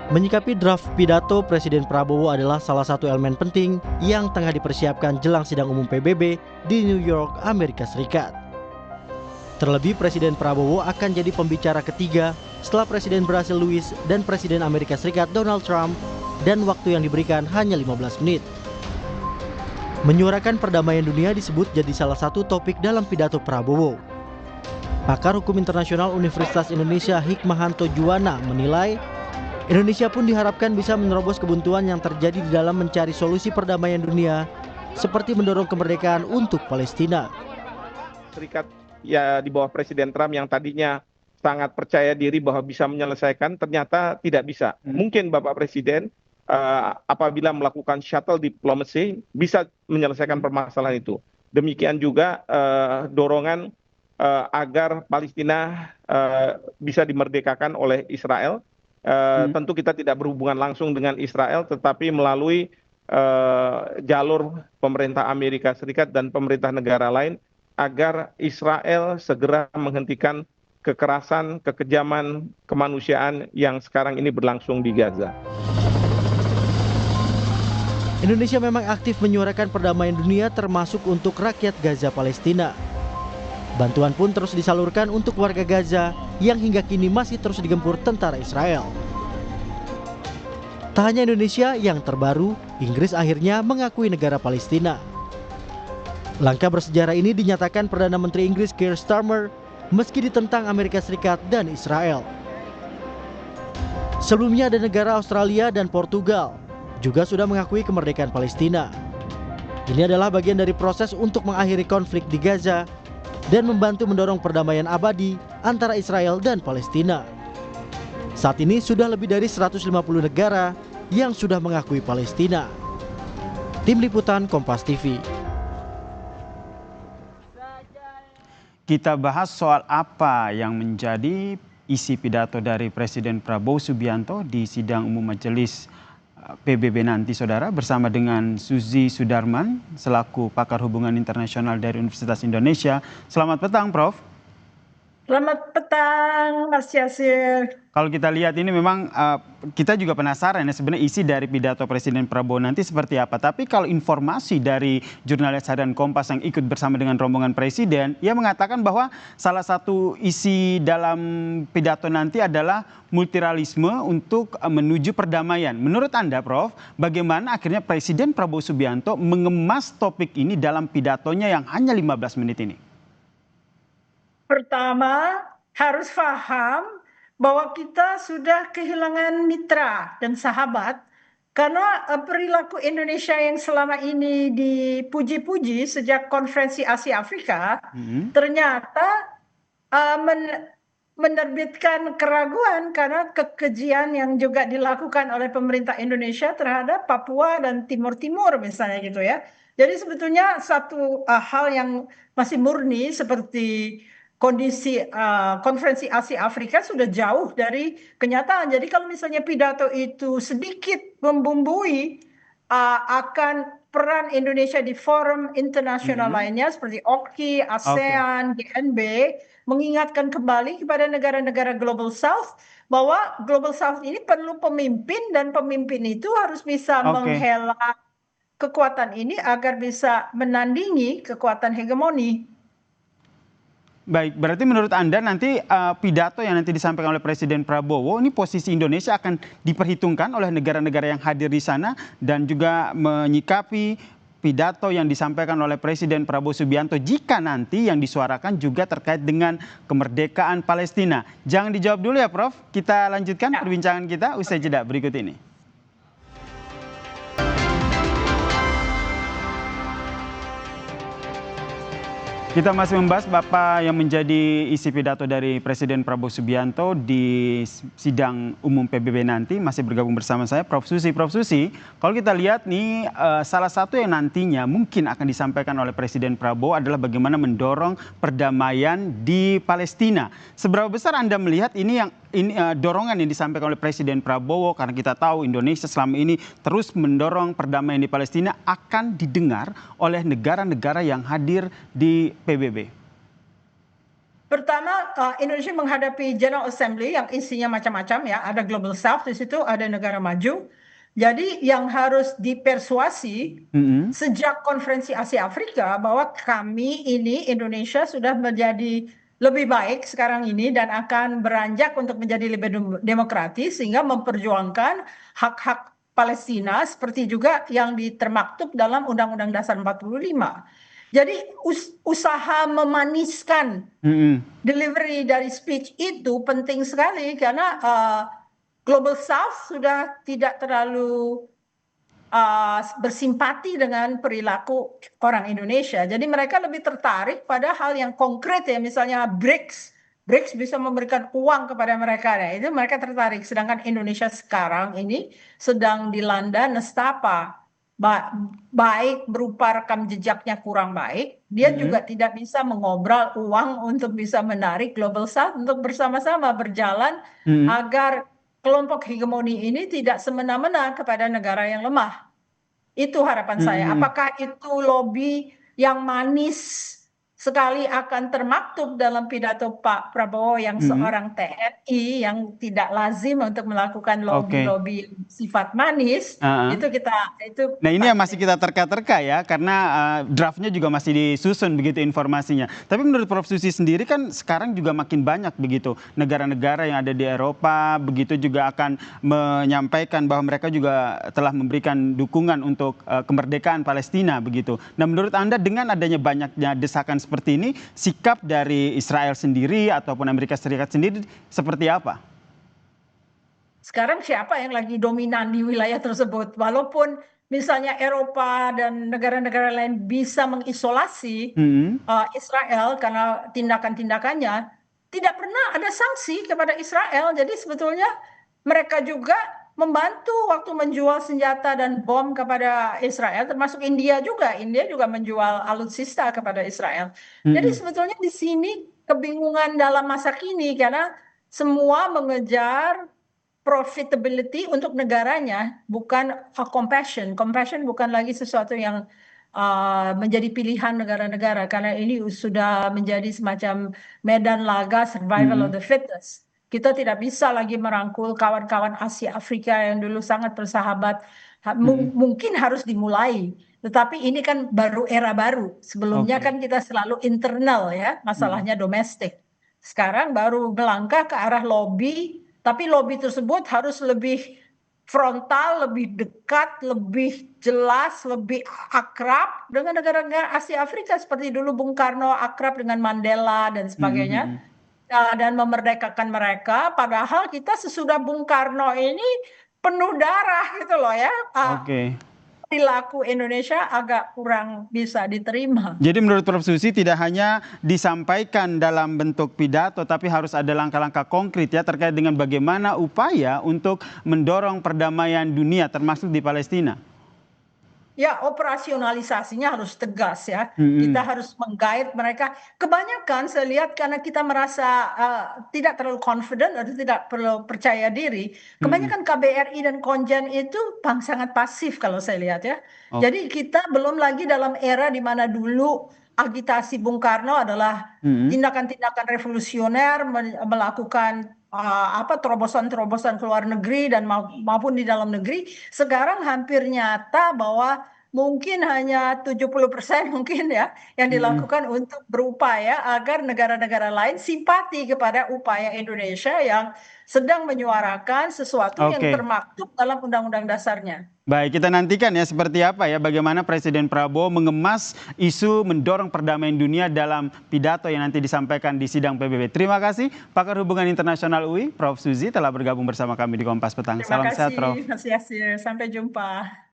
Menyikapi draft pidato Presiden Prabowo adalah salah satu elemen penting yang tengah dipersiapkan jelang sidang umum PBB di New York, Amerika Serikat. Terlebih Presiden Prabowo akan jadi pembicara ketiga setelah Presiden Brasil Luiz dan Presiden Amerika Serikat Donald Trump, dan waktu yang diberikan hanya 15 menit. Menyuarakan perdamaian dunia disebut jadi salah satu topik dalam pidato Prabowo. Pakar Hukum Internasional Universitas Indonesia Hikmahanto Juwana menilai Indonesia pun diharapkan bisa menerobos kebuntuan yang terjadi di dalam mencari solusi perdamaian dunia, seperti mendorong kemerdekaan untuk Palestina. Serikat ya di bawah Presiden Trump yang tadinya sangat percaya diri bahwa bisa menyelesaikan, ternyata tidak bisa. Mungkin Bapak Presiden apabila melakukan shuttle diplomacy bisa menyelesaikan permasalahan itu. Demikian juga dorongan agar Palestina bisa dimerdekakan oleh Israel. Tentu kita tidak berhubungan langsung dengan Israel, tetapi melalui jalur pemerintah Amerika Serikat dan pemerintah negara lain, agar Israel segera menghentikan kekerasan, kekejaman kemanusiaan yang sekarang ini berlangsung di Gaza. Indonesia memang aktif menyuarakan perdamaian dunia termasuk untuk rakyat Gaza Palestina. Bantuan pun terus disalurkan untuk warga Gaza yang hingga kini masih terus digempur tentara Israel. Tak hanya Indonesia, yang terbaru, Inggris akhirnya mengakui negara Palestina. Langkah bersejarah ini dinyatakan Perdana Menteri Inggris Keir Starmer meski ditentang Amerika Serikat dan Israel. Sebelumnya ada negara Australia dan Portugal juga sudah mengakui kemerdekaan Palestina. Ini adalah bagian dari proses untuk mengakhiri konflik di Gaza dan membantu mendorong perdamaian abadi antara Israel dan Palestina. Saat ini sudah lebih dari 150 negara yang sudah mengakui Palestina. Tim Liputan Kompas TV. Kita bahas soal apa yang menjadi isi pidato dari Presiden Prabowo Subianto di sidang umum Majelis PBB nanti, saudara, bersama dengan Suzy Sudarman selaku pakar hubungan internasional dari Universitas Indonesia. Selamat petang, Prof. Selamat petang, Mas Yasir. Kalau kita lihat ini memang kita juga penasaran ya sebenarnya isi dari pidato Presiden Prabowo nanti seperti apa. Tapi kalau informasi dari jurnalis harian Kompas yang ikut bersama dengan rombongan Presiden, ia mengatakan bahwa salah satu isi dalam pidato nanti adalah multiralisme untuk menuju perdamaian. Menurut Anda, Prof, bagaimana akhirnya Presiden Prabowo Subianto mengemas topik ini dalam pidatonya yang hanya 15 menit ini? Pertama, harus paham bahwa kita sudah kehilangan mitra dan sahabat karena perilaku Indonesia yang selama ini dipuji-puji sejak konferensi Asia Afrika ternyata menerbitkan keraguan karena kekejian yang juga dilakukan oleh pemerintah Indonesia terhadap Papua dan Timur Timur misalnya gitu ya. Jadi sebetulnya satu hal yang masih murni seperti kondisi konferensi Asia Afrika sudah jauh dari kenyataan. Jadi kalau misalnya pidato itu sedikit membumbui akan peran Indonesia di forum internasional lainnya seperti OKI, ASEAN, GNB, mengingatkan kembali kepada negara-negara Global South bahwa Global South ini perlu pemimpin dan pemimpin itu harus bisa menghela kekuatan ini agar bisa menandingi kekuatan hegemoni. Baik, berarti menurut Anda nanti pidato yang nanti disampaikan oleh Presiden Prabowo ini posisi Indonesia akan diperhitungkan oleh negara-negara yang hadir di sana dan juga menyikapi pidato yang disampaikan oleh Presiden Prabowo Subianto jika nanti yang disuarakan juga terkait dengan kemerdekaan Palestina. Jangan dijawab dulu ya, Prof. Kita lanjutkan perbincangan kita usai jeda berikut ini. Kita masih membahas Bapak yang menjadi isi pidato dari Presiden Prabowo Subianto di sidang umum PBB nanti. Masih bergabung bersama saya Prof. Susi. Prof. Susi, kalau kita lihat nih salah satu yang nantinya mungkin akan disampaikan oleh Presiden Prabowo adalah bagaimana mendorong perdamaian di Palestina. Seberapa besar Anda melihat ini dorongan yang disampaikan oleh Presiden Prabowo, karena kita tahu Indonesia selama ini terus mendorong perdamaian di Palestina, akan didengar oleh negara-negara yang hadir di PBB? Pertama, Indonesia menghadapi General Assembly yang isinya macam-macam ya, ada Global South di situ, ada negara maju. Jadi yang harus dipersuasi Mm-mm. sejak konferensi Asia Afrika bahwa kami ini Indonesia sudah menjadi lebih baik sekarang ini dan akan beranjak untuk menjadi lebih demokratis sehingga memperjuangkan hak-hak Palestina seperti juga yang termaktub dalam Undang-Undang Dasar 45. Jadi usaha memaniskan Mm-mm. delivery dari speech itu penting sekali karena Global South sudah tidak terlalu bersimpati dengan perilaku orang Indonesia. Jadi mereka lebih tertarik pada hal yang konkret ya, misalnya BRICS. BRICS bisa memberikan uang kepada mereka, ya itu mereka tertarik. Sedangkan Indonesia sekarang ini sedang dilanda nestapa. Baik berupa rekam jejaknya kurang baik, dia juga tidak bisa mengobrol uang untuk bisa menarik Global South untuk bersama-sama berjalan agar kelompok hegemoni ini tidak semena-mena kepada negara yang lemah. Itu harapan saya. Apakah itu lobby yang manis sekali akan termaktub dalam pidato Pak Prabowo yang seorang TNI yang tidak lazim untuk melakukan lobby-lobby sifat manis, itu Nah ini yang masih kita terka-terka ya, karena draftnya juga masih disusun begitu informasinya. Tapi menurut Prof. Susi sendiri kan sekarang juga makin banyak begitu negara-negara yang ada di Eropa begitu juga akan menyampaikan bahwa mereka juga telah memberikan dukungan untuk kemerdekaan Palestina begitu. Nah menurut Anda dengan adanya banyaknya desakan seperti ini, sikap dari Israel sendiri ataupun Amerika Serikat sendiri seperti apa? Sekarang siapa yang lagi dominan di wilayah tersebut? Walaupun misalnya Eropa dan negara-negara lain bisa mengisolasi Israel karena tindakan-tindakannya, tidak pernah ada sanksi kepada Israel. Jadi sebetulnya mereka juga membantu waktu menjual senjata dan bom kepada Israel, termasuk India juga. India juga menjual alutsista kepada Israel. Jadi sebetulnya di sini kebingungan dalam masa kini karena semua mengejar profitability untuk negaranya, bukan compassion. Compassion bukan lagi sesuatu yang menjadi pilihan negara-negara karena ini sudah menjadi semacam medan laga survival of the fittest. Kita tidak bisa lagi merangkul kawan-kawan Asia Afrika yang dulu sangat bersahabat. Mungkin harus dimulai, tetapi ini kan baru era baru. Sebelumnya kan kita selalu internal ya, masalahnya domestik. Sekarang baru melangkah ke arah lobby, tapi lobby tersebut harus lebih frontal, lebih dekat, lebih jelas, lebih akrab dengan negara-negara Asia Afrika seperti dulu Bung Karno akrab dengan Mandela dan sebagainya. Dan memerdekakan mereka, padahal kita sesudah Bung Karno ini penuh darah gitu loh ya. Perilaku Indonesia agak kurang bisa diterima. Jadi menurut Prof. Susi tidak hanya disampaikan dalam bentuk pidato, tapi harus ada langkah-langkah konkret ya terkait dengan bagaimana upaya untuk mendorong perdamaian dunia termasuk di Palestina. Ya, operasionalisasinya harus tegas ya. Kita harus menggait mereka. Kebanyakan saya lihat karena kita merasa tidak terlalu confident atau tidak perlu percaya diri. Kebanyakan KBRI dan Konjen itu sangat pasif kalau saya lihat ya. Jadi kita belum lagi dalam era di mana dulu agitasi Bung Karno adalah tindakan-tindakan revolusioner, melakukan terobosan-terobosan ke luar negeri dan maupun di dalam negeri. Sekarang hampir nyata bahwa mungkin hanya 70% mungkin ya yang dilakukan untuk berupaya agar negara-negara lain simpati kepada upaya Indonesia yang sedang menyuarakan sesuatu yang termaktub dalam undang-undang dasarnya. Baik, kita nantikan ya seperti apa ya bagaimana Presiden Prabowo mengemas isu mendorong perdamaian dunia dalam pidato yang nanti disampaikan di sidang PBB. Terima kasih Pakar Hubungan Internasional UI, Prof. Susi telah bergabung bersama kami di Kompas Petang. Salam sehat, Prof. Terima kasih, Mas Yasir. Sampai jumpa.